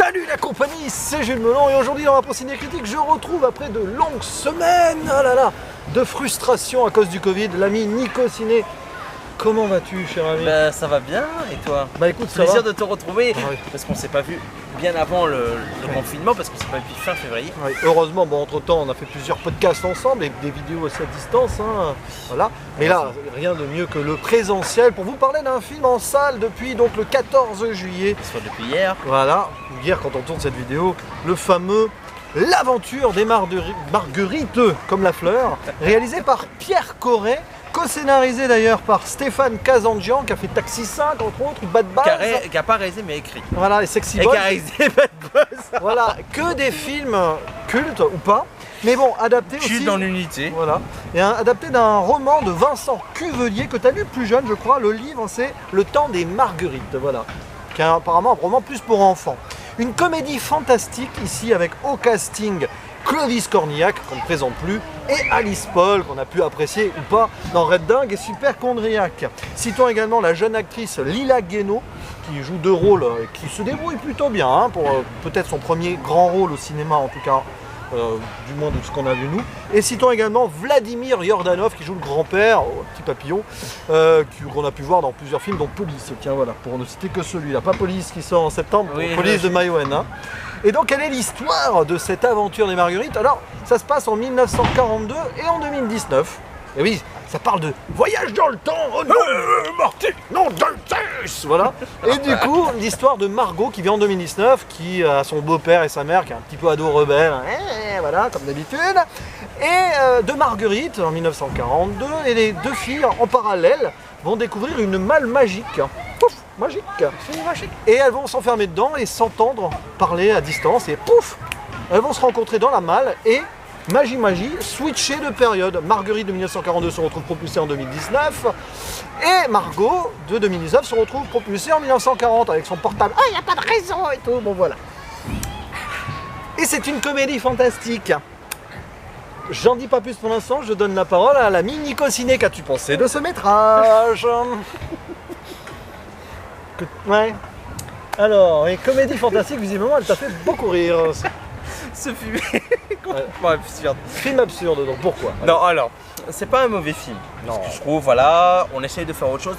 Salut la compagnie, c'est Jules Melon et aujourd'hui dans ma Ciné Critique, je retrouve après de longues semaines de frustration à cause du Covid, l'ami Nico Ciné. Comment vas-tu, cher ami? Bah, ça va bien, et toi? Bah écoute, ça plaisir va. de te retrouver, Oui. parce qu'on s'est pas vu bien avant le confinement, parce qu'on s'est pas vu fin février. Oui, heureusement, bon, entre-temps, on a fait plusieurs podcasts ensemble et des vidéos aussi à distance, hein, voilà. Mais là, rien de mieux que le présentiel pour vous parler d'un film en salle depuis donc le 14 juillet. Soit depuis hier. Voilà, hier quand on tourne cette vidéo, le fameux L'aventure des Marguerites, comme la fleur, réalisé par Pierre Corret, co-scénarisé d'ailleurs par Stéphane Kazandjian, qui a fait Taxi 5 entre autres, Bad Buzz. Qui a pas réalisé mais écrit. Voilà, et Sexy Et Boy. qui a réalisé Bad Buzz. Voilà, que des films cultes ou pas, mais bon, adaptés Je suis aussi. dans l'unité. Voilà, et adapté d'un roman de Vincent Cuvelier que tu as lu plus jeune, je crois. Le livre, c'est Le temps des Marguerites, voilà, qui est apparemment un roman plus pour enfants. Une comédie fantastique ici avec au casting Clovis Cornillac, qu'on ne présente plus, et Alice Paul, qu'on a pu apprécier ou pas dans Red Dingue et Superchondriac. Citons également la jeune actrice Lila Guénaud, qui joue deux rôles et qui se débrouille plutôt bien, hein, pour peut-être son premier grand rôle au cinéma en tout cas. Du moins de ce qu'on a vu nous. Et citons également Vladimir Yordanov qui joue le grand-père, petit papillon, qu'on a pu voir dans plusieurs films, dont Police, tiens voilà, pour ne citer que celui-là, pas Police qui sort en septembre, oui, Police de Maïwenn. Hein. Et donc quelle est l'histoire de cette aventure des Marguerites? Alors ça se passe en 1942 et en 2019. Et oui, ça parle de voyage dans le temps, oh non, Marty, non, Zeus, voilà. Et du coup, l'histoire de Margot qui vient en 2019, qui a son beau-père et sa mère, qui est un petit peu ado rebelle, voilà, comme d'habitude. Et de Marguerite en 1942, et les deux filles en parallèle vont découvrir une malle magique. Pouf, magique. Et elles vont s'enfermer dedans et s'entendre parler à distance, et pouf, elles vont se rencontrer dans la malle et magie, switcher de période. Marguerite de 1942 se retrouve propulsée en 2019 et Margot de 2019 se retrouve propulsée en 1940 avec son portable. Ah, il n'y a pas de raison et tout, bon voilà. Et c'est une comédie fantastique. J'en dis pas plus pour l'instant, je donne la parole à l'ami Nico Ciné. Qu'as-tu pensé de ce métrage? Ouais. Alors, et comédie fantastique, visiblement, elle t'a fait beaucoup rire. Ce film est complètement absurde. Film absurde, donc pourquoi? Non, alors, c'est pas un mauvais film. Non. Parce que je trouve, voilà, on essaye de faire autre chose.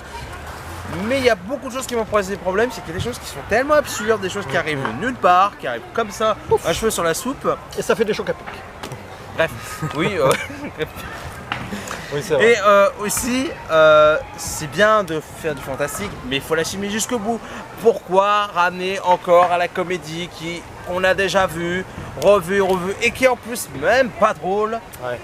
Mais il y a beaucoup de choses qui m'ont posé des problèmes, c'est qu'il y a des choses qui sont tellement absurdes, des choses qui arrivent de nulle part, qui arrivent comme ça, un cheveu sur la soupe. Et ça fait des chocs à pic. Bref, oui. Oui, c'est vrai. Et aussi, c'est bien de faire du fantastique, mais il faut l'assumer jusqu'au bout. Pourquoi ramener encore à la comédie qu'on a déjà vu, revu, et qui est en plus même pas drôle. Ouais.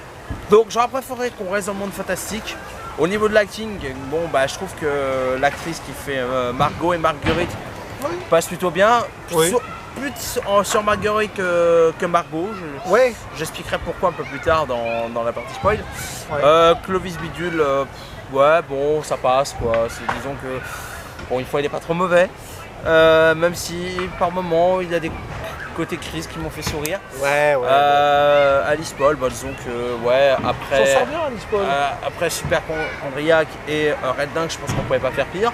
Donc j'aurais préféré qu'on reste dans le monde fantastique. Au niveau de l'acting, bon bah je trouve que l'actrice qui fait Margot et Marguerite passe plutôt bien. Oui. Plus sur Marguerite que Margot. Ouais. J'expliquerai pourquoi un peu plus tard dans la partie spoil. Ouais. Clovis Bidule, ouais bon ça passe quoi. Disons que bon une fois il est pas trop mauvais. Même si par moment il y a des côtés Chris qui m'ont fait sourire. Ouais. Alice Paul, bah, disons que ouais après. Ça sort bien Alice Paul. Après Superchondriac et Red Dingue, je pense qu'on pouvait pas faire pire.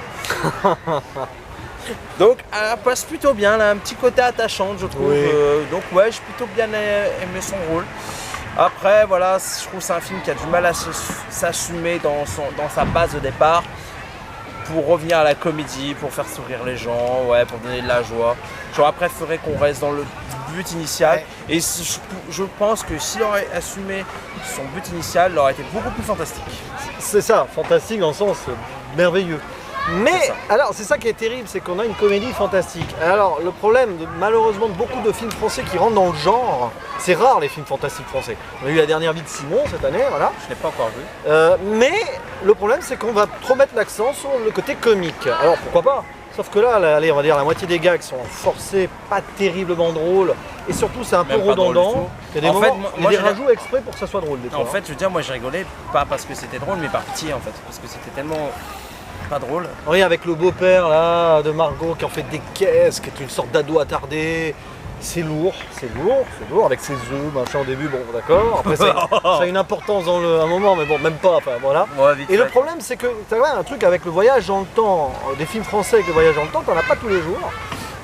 Donc elle passe plutôt bien, elle a un petit côté attachant je trouve. Oui. Donc ouais, j'ai plutôt bien aimé son rôle. Après voilà, je trouve que c'est un film qui a du mal à s'assumer dans sa base de départ. Pour revenir à la comédie, pour faire sourire les gens, ouais, pour donner de la joie. J'aurais préféré qu'on reste dans le but initial. Ouais. Et je pense que s'il aurait assumé son but initial, il aurait été beaucoup plus fantastique. C'est ça, fantastique dans le sens merveilleux. Mais alors c'est ça qui est terrible, c'est qu'on a une comédie fantastique. Alors le problème malheureusement de beaucoup de films français qui rentrent dans le genre, c'est rare les films fantastiques français. On a eu La Dernière Vie de Simon cette année, voilà. Je l'ai pas encore vu. Mais le problème c'est qu'on va trop mettre l'accent sur le côté comique. Alors pourquoi pas? Sauf que là, allez, on va dire la moitié des gags sont forcés, pas terriblement drôles, et surtout c'est un peu redondant. Il y a des moments, il y a des rajouts exprès pour que ça soit drôle. Des fois, en fait, je veux dire, moi j'ai rigolé pas parce que c'était drôle, mais par pitié en fait, parce que c'était tellement pas drôle. Oui, avec le beau-père là de Margot qui en fait des caisses, qui est une sorte d'ado attardé. C'est lourd, avec ses œufs, machin au début, bon d'accord. Après ça a une importance dans un moment, mais bon, même pas, enfin voilà. Ouais, et le problème c'est que tu as un truc avec le voyage dans le temps, des films français avec le voyage dans le temps, t'en as pas tous les jours.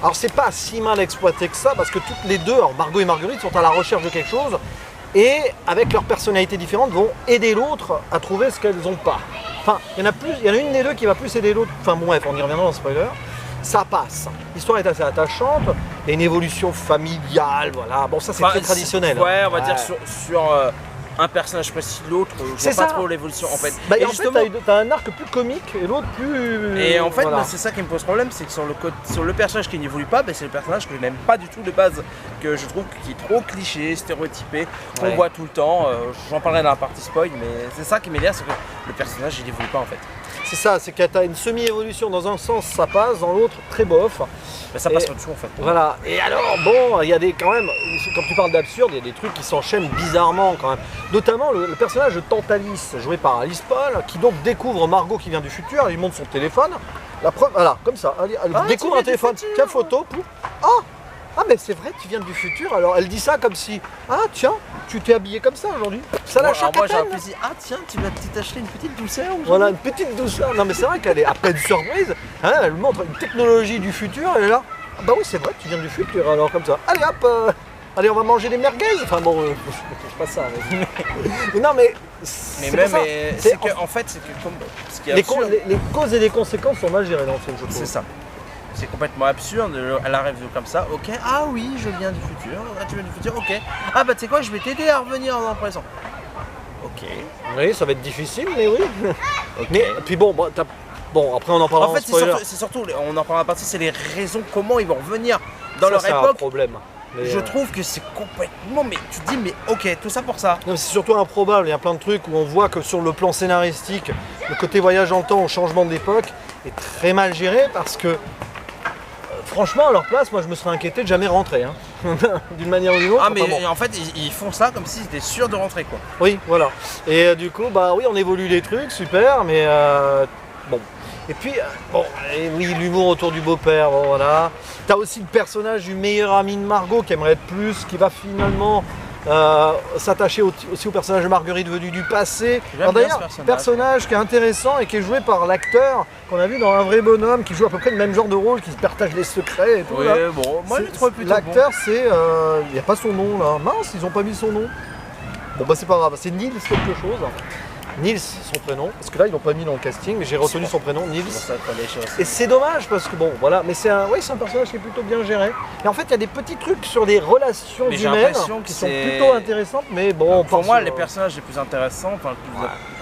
Alors c'est pas si mal exploité que ça, parce que toutes les deux, alors Margot et Marguerite, sont à la recherche de quelque chose, et avec leurs personnalités différentes, vont aider l'autre à trouver ce qu'elles n'ont pas. Enfin, il y en a une des deux qui va plus aider l'autre, enfin bon bref, on y reviendra dans le spoiler. Ça passe. L'histoire est assez attachante, il y a une évolution familiale, voilà. Bon ça c'est très traditionnel. Ouais, on va dire sur un personnage précis, l'autre, je vois pas trop l'évolution en fait. Bah, et en justement, fait, t'as un arc plus comique et l'autre plus. Et en fait, voilà. moi, c'est ça qui me pose problème, c'est que sur le personnage qui n'évolue pas, c'est le personnage que je n'aime pas du tout de base, que je trouve qui est trop cliché, stéréotypé, qu'on voit tout le temps. J'en parlerai dans la partie spoil, mais c'est ça qui m'énerve, c'est que le personnage il n'évolue pas en fait. C'est ça, c'est que t'as une semi-évolution, dans un sens ça passe, dans l'autre très bof. Mais ça passe au-dessous en fait. Voilà, et alors bon, il y a des quand même, quand tu parles d'absurde, il y a des trucs qui s'enchaînent bizarrement quand même. Notamment le personnage de Tantalis, joué par Alice Paul, qui donc découvre Margot qui vient du futur, elle lui montre son téléphone. La preuve, voilà, comme ça, elle découvre un téléphone, tiens photo, pouf. Ah mais c'est vrai, tu viens du futur, alors elle dit ça comme si, ah tiens, tu t'es habillé comme ça aujourd'hui. Ça la choque à peine. Moi j'ai dit, ah tiens, tu vas t'acheter une petite douceur aujourd'hui. Voilà, une petite douceur. Non mais c'est vrai qu'elle est à peine surprise. Hein, elle montre une technologie du futur, elle est là. Ah bah oui c'est vrai, tu viens du futur, alors comme ça. Allez hop, allez on va manger des merguez. Enfin bon, je pas ça. Mais non mais... c'est que en fait, c'est que comme... Ce qui est absurde, les causes et les conséquences sont mal gérées dans le film, je trouve. C'est ça. C'est complètement absurde, elle arrive comme ça, ok, ah oui, je viens du futur, ah tu viens du futur, ok. Ah bah tu sais quoi, je vais t'aider à revenir dans le présent. Ok. Oui, ça va être difficile, mais oui. Okay. Mais puis bon, bon après on en parlera en fait, c'est surtout, on en parlera partie, c'est les raisons comment ils vont revenir dans leur époque. C'est un problème. Mais je trouve que c'est complètement, mais tu te dis, mais ok, tout ça pour ça. Non, c'est surtout improbable, il y a plein de trucs où on voit que sur le plan scénaristique, le côté voyage dans le temps au changement d'époque est très mal géré parce que franchement, à leur place, moi je me serais inquiété de jamais rentrer, hein. D'une manière ou d'une autre. Ah mais en fait, ils font ça comme s'ils étaient sûrs de rentrer quoi. Oui, voilà. Et du coup, bah oui, on évolue les trucs, super, mais bon. Et puis, bon, et oui, l'humour autour du beau-père, bon voilà. T'as aussi le personnage du meilleur ami de Margot qui aimerait être plus, qui va finalement s'attacher aussi au personnage de Marguerite venue du passé. D'ailleurs, personnage qui est intéressant et qui est joué par l'acteur qu'on a vu dans Un vrai bonhomme, qui joue à peu près le même genre de rôle, qui se partage les secrets et tout. Oui, là. Bon, moi je trouve plutôt l'acteur, c'est... il n'y a pas son nom là. Mince, ils ont pas mis son nom. Bon bah c'est pas grave, c'est Nils quelque chose. Nils, son prénom, parce que là ils l'ont pas mis dans le casting, mais j'ai retenu son prénom, Nils. Et c'est dommage parce que bon, voilà, mais c'est un personnage qui est plutôt bien géré. Et en fait, il y a des petits trucs sur les relations humaines qui sont plutôt intéressantes, mais bon. Pour moi, les personnages les plus intéressants, enfin,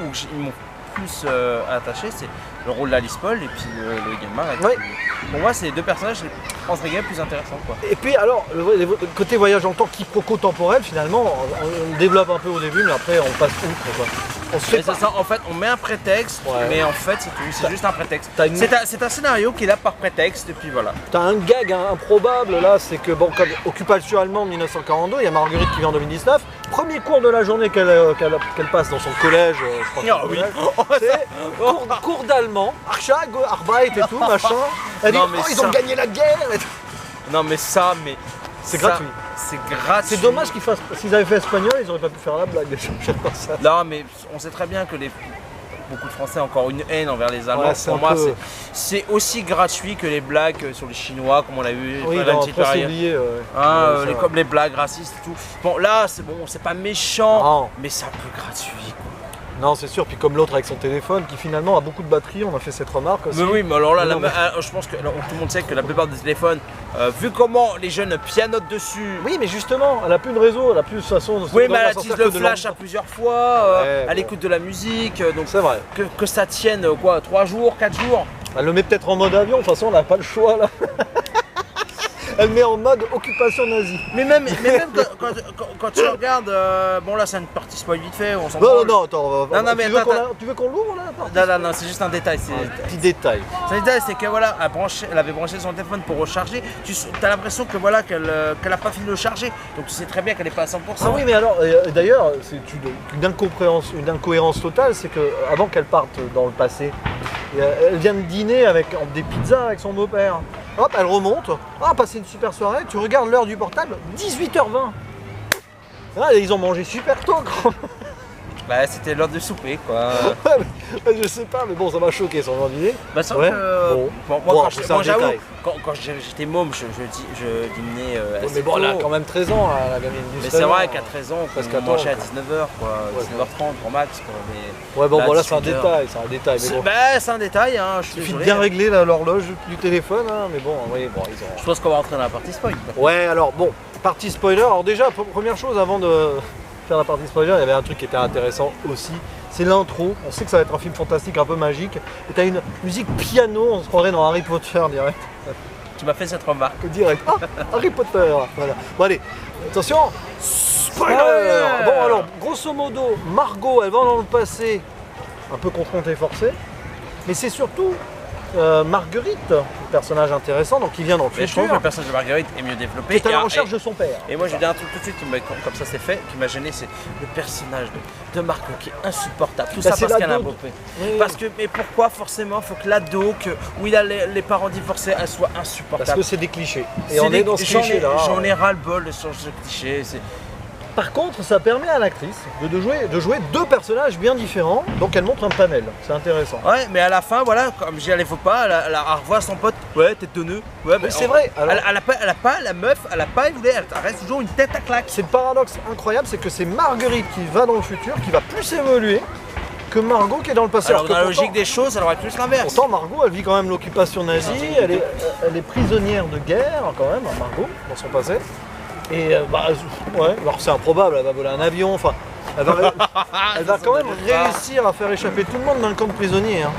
où ils m'ont plus attaché, c'est le rôle d'Alice Paul et puis le gamin. Oui. Pour moi, c'est les deux personnages entre guillemets plus intéressants quoi. Et puis alors, le côté voyage en temps, quiproquo temporel, finalement, on développe un peu au début, mais après on passe outre quoi. C'est ça, en fait, on met un prétexte, mais en fait, c'est juste un prétexte. C'est un scénario qui est là par prétexte, et puis voilà. T'as un gag improbable là, c'est que bon, comme occupation allemande 1942, il y a Marguerite qui vient en 2019. Premier cours de la journée qu'elle passe dans son collège, je crois. Oui. C'est cours d'allemand, Archag, Arbeit et tout, machin. Elle dit, ils ont gagné la guerre. Non mais ça, mais... C'est gratuit. C'est gratuit. C'est dommage s'ils avaient fait espagnol, ils auraient pas pu faire la blague. Ça. Non mais on sait très bien que beaucoup de Français ont encore une haine envers les Allemands. Pour moi, c'est aussi gratuit que les blagues sur les Chinois, comme on l'a vu. Oui, comme les blagues racistes et tout. Bon là, c'est pas méchant, mais c'est un peu gratuit quoi. Non, c'est sûr, puis comme l'autre avec son téléphone qui finalement a beaucoup de batterie, on a fait cette remarque aussi. Mais oui, mais alors là, je pense que tout le monde sait que la plupart des téléphones, vu comment les jeunes pianotent dessus. Oui, mais justement, elle a plus de réseau, elle a plus de façon. Oui, mais elle utilise le flash à plusieurs fois, elle écoute de la musique, donc c'est vrai. Que ça tienne quoi, 3 jours, 4 jours. Elle le met peut-être en mode avion, de toute façon, on n'a pas le choix là. Elle met en mode occupation nazie. Mais même quand tu regardes, bon là c'est une partie spoil vite fait, on s'en Non, attends, tu veux qu'on l'ouvre là? Non, c'est juste un détail. Un petit détail. C'est un détail, c'est que voilà, elle avait branché son téléphone pour recharger, tu as l'impression que voilà qu'elle a pas fini de le charger, donc tu sais très bien qu'elle n'est pas à 100%. Ah oui, mais alors, d'ailleurs, c'est une incohérence totale, c'est que avant qu'elle parte dans le passé, elle vient de dîner avec des pizzas avec son beau-père. Hop, elle remonte, passer une super soirée, tu regardes l'heure du portable, 18h20. Ils ont mangé super tôt, quoi. Bah, c'était l'heure de souper, quoi. Je sais pas, mais bon, ça m'a choqué son idée. Bah, c'est Ouais. vrai que. Bon. Moi, Bon, quand c'est un j'avoue, détail. quand j'étais môme, je dînais assez Mais bon, elle a tôt. quand même 13 ans, la gamine. Mais c'est vrai qu'à 13 ans, Parce on qu'attends, mangeait à quoi. 19h, quoi. Ouais. 19h30 pour max. Quoi. Mais Ouais, bon, là, voilà, c'est un 18 heures. détail, c'est un détail. Mais bon, C'est un détail, hein, je suis il suffit de désolé. bien régler l'horloge du téléphone, hein, mais bon, oui, bon, ils ont. Je pense qu'on va rentrer dans la partie spoil. Ouais, alors bon, partie spoiler. Alors déjà, première chose avant de faire la partie spoiler, il y avait un truc qui était intéressant aussi. C'est l'intro. On sait que ça va être un film fantastique, un peu magique. Et t'as une musique piano, on se croirait dans Harry Potter direct. Tu m'as fait cette remarque. Direct. Ah, Harry Potter. Voilà. Bon allez, attention. Spoiler. Bon alors, grosso modo, Margot, elle va dans le passé, un peu contrainte et forcée. Mais c'est surtout Marguerite, le personnage intéressant, donc qui vient dans le Mais je trouve que futur, le personnage de Marguerite est mieux développé. qui est à la Et- recherche de son père. Et moi je dis un truc tout de suite, comme ça c'est fait, qui m'a gêné, c'est le personnage de Margot qui est insupportable. Tout Bah, ça c'est parce qu'elle a un l'ado. beau père. Oui. Parce que, mais pourquoi forcément faut que l'ado, où il a les parents divorcés, elle soit insupportable. Parce que c'est des clichés. Et C'est on des- est dans ce cliché-là. J'en ai ras-le-bol de ce cliché. Par contre, ça permet à l'actrice de jouer deux personnages bien différents, donc elle montre un panel, c'est intéressant. Ouais, mais à la fin, voilà, comme j'y allais faut pas, elle revoit son pote, ouais, tête de nœud. Ouais, mais c'est vrai, alors- Elle a pas, la meuf, elle reste toujours une tête à claque. C'est le paradoxe incroyable, c'est que c'est Marguerite qui va dans le futur, qui va plus évoluer que Margot qui est dans le passé. Alors que dans la pourtant- logique des choses, elle aurait plus l'inverse. Pourtant, Margot, elle vit quand même l'occupation nazie, elle est prisonnière de guerre quand même, Margot, dans son passé. Et ouais, alors c'est improbable, elle va voler un avion, enfin, elle va, elle va quand même réussir à faire échapper tout le monde dans le camp de prisonniers. Hein.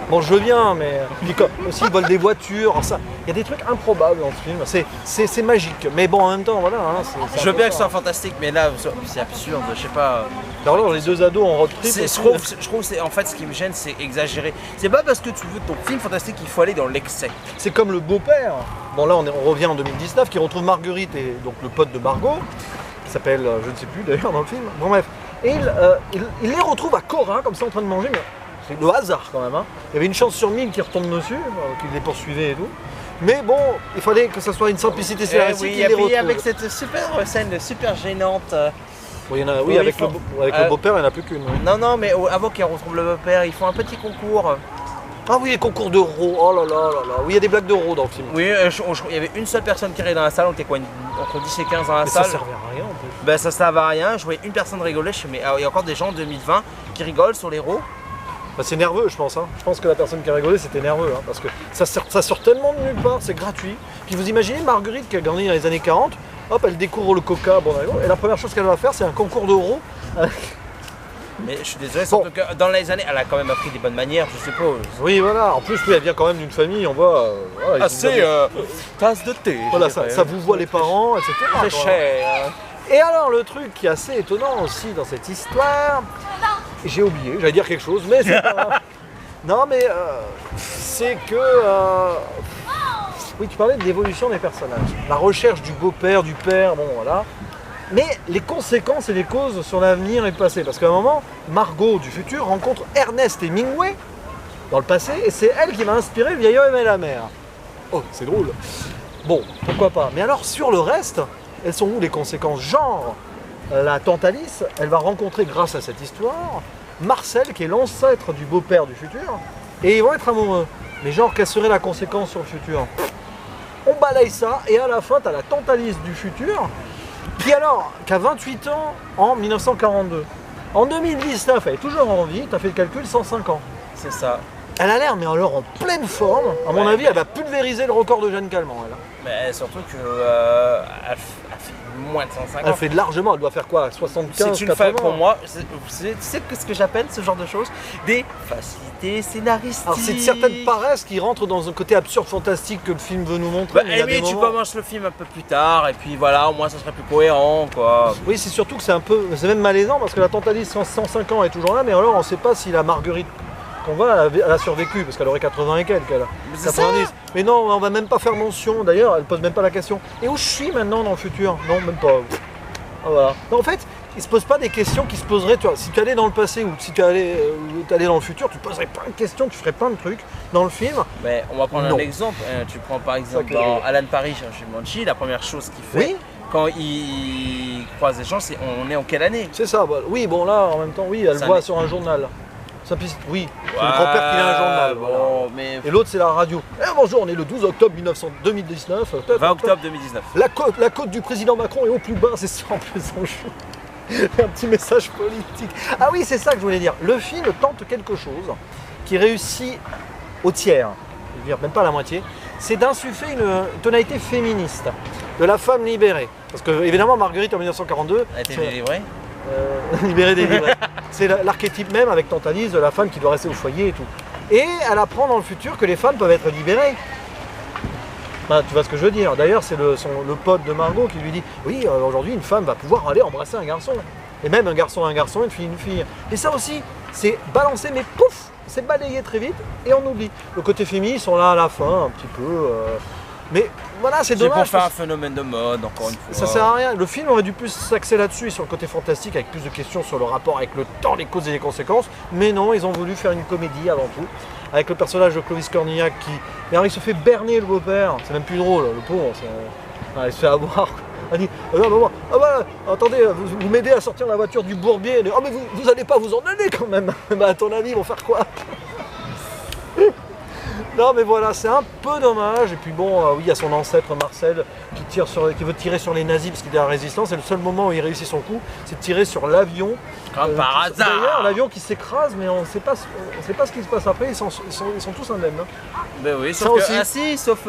Bon, je veux bien, mais puis aussi ils volent des voitures, alors ça, il y a des trucs improbables dans ce film, c'est magique. Mais bon, en même temps, voilà. Hein, c'est Je veux un peu bien que ce ça. soit fantastique, mais là, c'est absurde, je sais pas. Alors, les deux ados en road trip. Je trouve en fait, ce qui me gêne, c'est exagéré. C'est pas parce que tu veux ton film fantastique qu'il faut aller dans l'excès. C'est comme le beau-père. Bon là on revient en 2019, qui retrouve Marguerite et donc le pote de Margot, qui s'appelle, je ne sais plus d'ailleurs dans le film. Bon bref. Et il les retrouve à Cora, comme ça en train de manger, mais c'est le hasard quand même. Hein. Il y avait une chance sur 1000 qu'ils retombent dessus, qu'ils les poursuivaient et tout. Mais bon, il fallait que ça soit une simplicité scénaristique. Oui, qu'il les retrouve. avec cette super scène super gênante. Oui, il y en a- Oui, avec il faut- le beau-père, il n'y en a plus qu'une. Oui. Non, mais avant qu'ils retrouvent le beau-père, ils font un petit concours. Ah oui, les concours d'euros, oh là là là là. Oui, il y a des blagues d'euros dans le film. Oui, il y avait une seule personne qui arrivait dans la salle, on était quoi, entre 10 et 15 dans la Mais ça salle. servait à rien en plus. Ben ça servait à rien, je voyais une personne rigoler, je fais, mais il y a encore des gens en 2020 qui rigolent sur l'héros. Bah, c'est nerveux, je pense. Hein. Je pense que la personne qui a rigolé, c'était nerveux. Hein, parce que ça sort tellement de nulle part, c'est gratuit. Puis vous imaginez Marguerite qui a grandi dans les années 40, hop, elle découvre le coca, bon d'accord, et la première chose qu'elle va faire, c'est un concours d'euros. Mais je suis désolé, Bon. surtout que dans les années, elle a quand même appris des bonnes manières, je suppose. Oui, voilà. En plus, oui, elle vient quand même d'une famille, on voit. Voilà, Tasse de thé. Voilà, ça vous voit les parents, etc. Très quoi. cher. Et alors, le truc qui est assez étonnant aussi dans cette histoire, j'ai oublié, j'allais dire quelque chose, mais c'est pas grave. Non, mais c'est que. Oui, tu parlais de l'évolution des personnages. La recherche du beau-père, du père, bon voilà. Mais les conséquences et les causes sur l'avenir et le passé. Parce qu'à un moment, Margot du futur rencontre Ernest Hemingway dans le passé, et c'est elle qui va inspirer le vieil homme et la mère. Oh, c'est drôle. Bon, pourquoi pas. Mais alors, sur le reste, elles sont où les conséquences? Genre, la tante Alice, elle va rencontrer, grâce à cette histoire, Marcel, qui est l'ancêtre du beau-père du futur, et ils vont être amoureux. Mais genre, quelle serait la conséquence sur le futur? On balaye ça, et à la fin, t'as la tante Alice du futur, qui a 28 ans en 1942. En 2019, elle est toujours en vie, t'as fait le calcul, 105 ans. C'est ça. Elle a l'air, mais alors en pleine forme. À mon Ouais, avis, mais- elle va pulvériser le record de Jeanne Calment. Elle. Mais surtout que elle fait moins de 150. Elle fait largement, elle doit faire quoi, 75, C'est une 80. pour moi, c'est ce que j'appelle ce genre de choses des facilités scénaristiques. Alors c'est de certaines paresses qui rentrent dans un côté absurde, fantastique que le film veut nous montrer. Bah, mais il y a des tu moments- commences le film un peu plus tard et puis voilà, au moins ça serait plus cohérent quoi. Oui, c'est surtout que c'est même malaisant parce que la tante Alice, 105 ans, est toujours là, mais alors on ne sait pas si la Marguerite qu'on voit, elle a survécu parce qu'elle aurait 80 et quelques. Elle. Mais c'est ça. 90. Mais non, on va même pas faire mention. D'ailleurs, elle pose même pas la question. Et où je suis maintenant dans le futur? Non, même pas. Ah, voilà. Non, en fait, il se pose pas des questions qui se poseraient. Tu vois, si tu allais dans le passé ou si tu allais dans le futur, tu poserais plein de questions, tu ferais plein de trucs dans le film. Mais on va prendre Non. un exemple. Tu prends par exemple Sacré. dans Alan Paris chez Jumanji, la première chose qu'il fait Oui. quand il croise des gens, c'est on est en quelle année? C'est ça. Bah, oui, bon là, en même temps, oui, elle Ça voit n'est- sur un journal. Simplicité, oui. C'est le grand-père qui lit un journal. Bon, Voilà. mais... Et l'autre, c'est la radio. Eh, bonjour, on est le 12 octobre 2019. 20 octobre 2019. La côte du président Macron est au plus bas, c'est ça en plus en jeu. Un petit message politique. Ah oui, c'est ça que je voulais dire. Le film tente quelque chose qui réussit au tiers, je veux dire même pas à la moitié, c'est d'insuffler une tonalité féministe, de la femme libérée. Parce que évidemment Marguerite en 1942... Elle a été délivrée libérée, délivrée. C'est l'archétype même avec Tante Alice de la femme qui doit rester au foyer et tout. Et elle apprend dans le futur que les femmes peuvent être libérées. Bah, tu vois ce que je veux dire. D'ailleurs, c'est le pote de Margot qui lui dit « Oui, aujourd'hui, une femme va pouvoir aller embrasser un garçon. Et même un garçon, une fille, une fille. » Et ça aussi, c'est balancé, mais pouf, c'est balayé très vite et on oublie. Le côté féminin, ils sont là à la fin, un petit peu. Mais voilà, c'est dommage. C'est pour faire un phénomène de mode, encore une fois. Ça sert à rien. Le film aurait dû plus s'axer là-dessus et sur le côté fantastique, avec plus de questions sur le rapport avec le temps, les causes et les conséquences. Mais non, ils ont voulu faire une comédie avant tout. Avec le personnage de Clovis Cornillac qui. Et alors, il se fait berner le beau-père. C'est même plus drôle, le pauvre. Il se fait avoir. Elle dit ah bah, attendez, vous m'aidez à sortir la voiture du bourbier. Elle dit, oh, mais vous allez pas vous en aller quand même. Bah, à ton avis, ils vont faire quoi? Non mais voilà, c'est un peu dommage. Et puis bon, oui, il y a son ancêtre Marcel qui veut tirer sur les nazis parce qu'il est à la résistance. Et le seul moment où il réussit son coup, c'est de tirer sur l'avion. Comme par hasard. D'ailleurs, l'avion qui s'écrase, mais on ne sait pas ce qui se passe après. Ils sont tous indemnes. Hein. Ben oui, Ça sauf que, aussi. ah si, sauf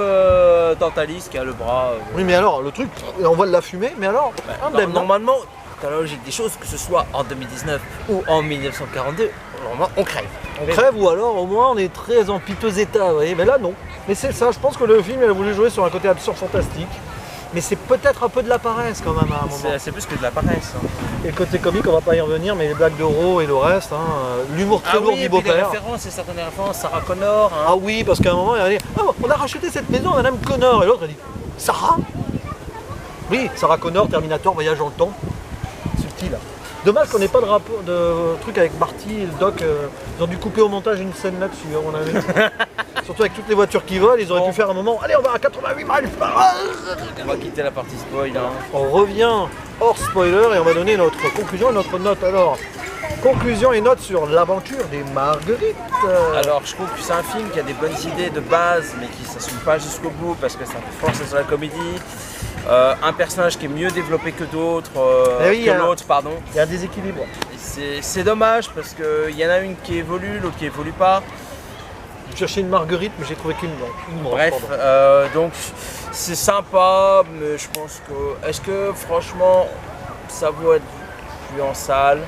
Tante Alice qui a le bras. Oui, mais alors, le truc, on voit de la fumée, mais alors, indemne. Normalement, dans la logique des choses, que ce soit en 2019 ou en 1942, normalement, on crève. On crève ou alors au moins on est très en piteux état, vous voyez, mais là non. Mais c'est ça, je pense que le film il a voulu jouer sur un côté absurde fantastique. Mais c'est peut-être un peu de la paresse quand même à un moment. C'est plus que de la paresse. Hein. Et le côté comique, on va pas y revenir, mais les blagues d'Euro et le reste, hein, l'humour très lourd du beau-père. C'est certaines références, Sarah Connor. Hein. Ah oui, parce qu'à un moment il a dit « Oh, on a racheté cette maison à Madame Connor » et l'autre a dit « Sarah ?» Oui, Sarah Connor, Terminator, Voyage dans le temps. Subtil. Dommage qu'on n'ait pas de truc avec Marty et le doc. Ils ont dû couper au montage une scène là-dessus, à mon avis. Surtout avec toutes les voitures qui volent, ils auraient pu faire un moment. Allez, on va à 88 miles par heure. On va quitter la partie spoil. Hein. On revient hors spoiler et on va donner notre conclusion et notre note. Alors, conclusion et note sur l'aventure des Marguerites. Alors, je trouve que c'est un film qui a des bonnes idées de base, mais qui ne s'assume pas jusqu'au bout parce que ça fait forcer sur la comédie. Un personnage qui est mieux développé que d'autres, que l'autre, pardon. Il y a un déséquilibre. C'est dommage parce qu'il y en a une qui évolue, l'autre qui évolue pas. Je cherchais une Marguerite, mais j'ai trouvé qu'une. Bref, donc c'est sympa, mais je pense que. Est-ce que franchement ça vaut être vu en salle?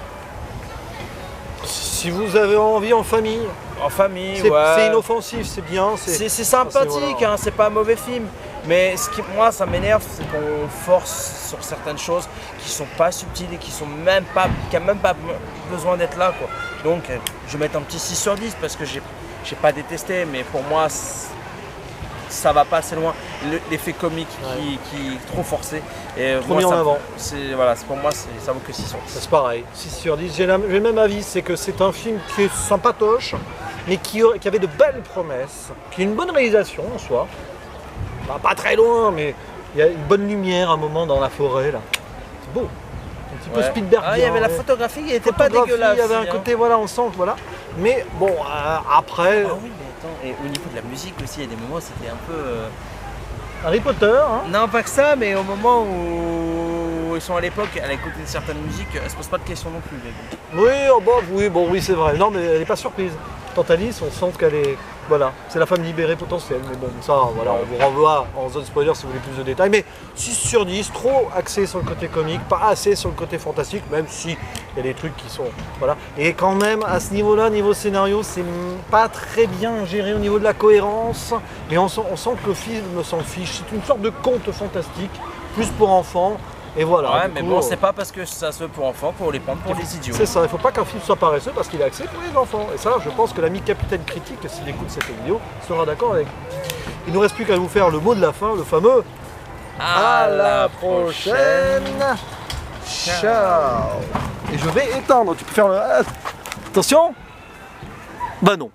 Si vous avez envie en famille. En famille, c'est inoffensif, c'est bien. C'est sympathique, voilà. hein, c'est pas un mauvais film. Mais ce qui, moi, ça m'énerve, c'est qu'on force sur certaines choses qui sont pas subtiles et qui n'ont même pas besoin d'être là, quoi. Donc, je vais mettre un petit 6 sur 10 parce que j'ai pas détesté, mais pour moi, ça va pas assez loin. L'effet comique qui est trop forcé. Et trop mis en avant. Voilà, pour moi, ça vaut que 6 sur 10. C'est pareil, 6 sur 10. J'ai le même avis, c'est que c'est un film qui est sympatoche, mais qui avait de belles promesses, qui a une bonne réalisation en soi. Pas très loin, mais il y a une bonne lumière à un moment dans la forêt là. C'est beau. Un petit peu Spielberg. Ah, il y avait la photographie, il était pas dégueulasse. Il y avait un côté, voilà, on sent que voilà. Mais bon, après. Ah oui, mais attends, et au niveau de la musique aussi, il y a des moments c'était un peu. Harry Potter, hein. Non, pas que ça, mais au moment où ils sont à l'époque, elle écoute une certaine musique, elle se pose pas de questions non plus. Oui, c'est vrai. Non, mais elle n'est pas surprise. Tante Alice, on sent qu'elle est. Voilà, c'est la femme libérée potentielle. Mais bon, ça, voilà, on vous renvoie en zone spoiler si vous voulez plus de détails. Mais 6 sur 10, trop axé sur le côté comique, pas assez sur le côté fantastique, même si il y a des trucs qui sont. Voilà. Et quand même, à ce niveau-là, niveau scénario, c'est pas très bien géré au niveau de la cohérence. Mais on sent que le film s'en fiche. C'est une sorte de conte fantastique, plus pour enfants. Et voilà. Ouais, mais bon, c'est pas parce que ça se veut pour enfants, pour les prendre pour des idiots. C'est ça, il faut pas qu'un film soit paresseux parce qu'il est axé pour les enfants. Et ça, je pense que l'ami capitaine critique, s'il écoute cette vidéo, sera d'accord avec. Il ne nous reste plus qu'à vous faire le mot de la fin, le fameux. À la prochaine. Ciao. Et je vais éteindre. Tu peux faire le. Attention. Bah non.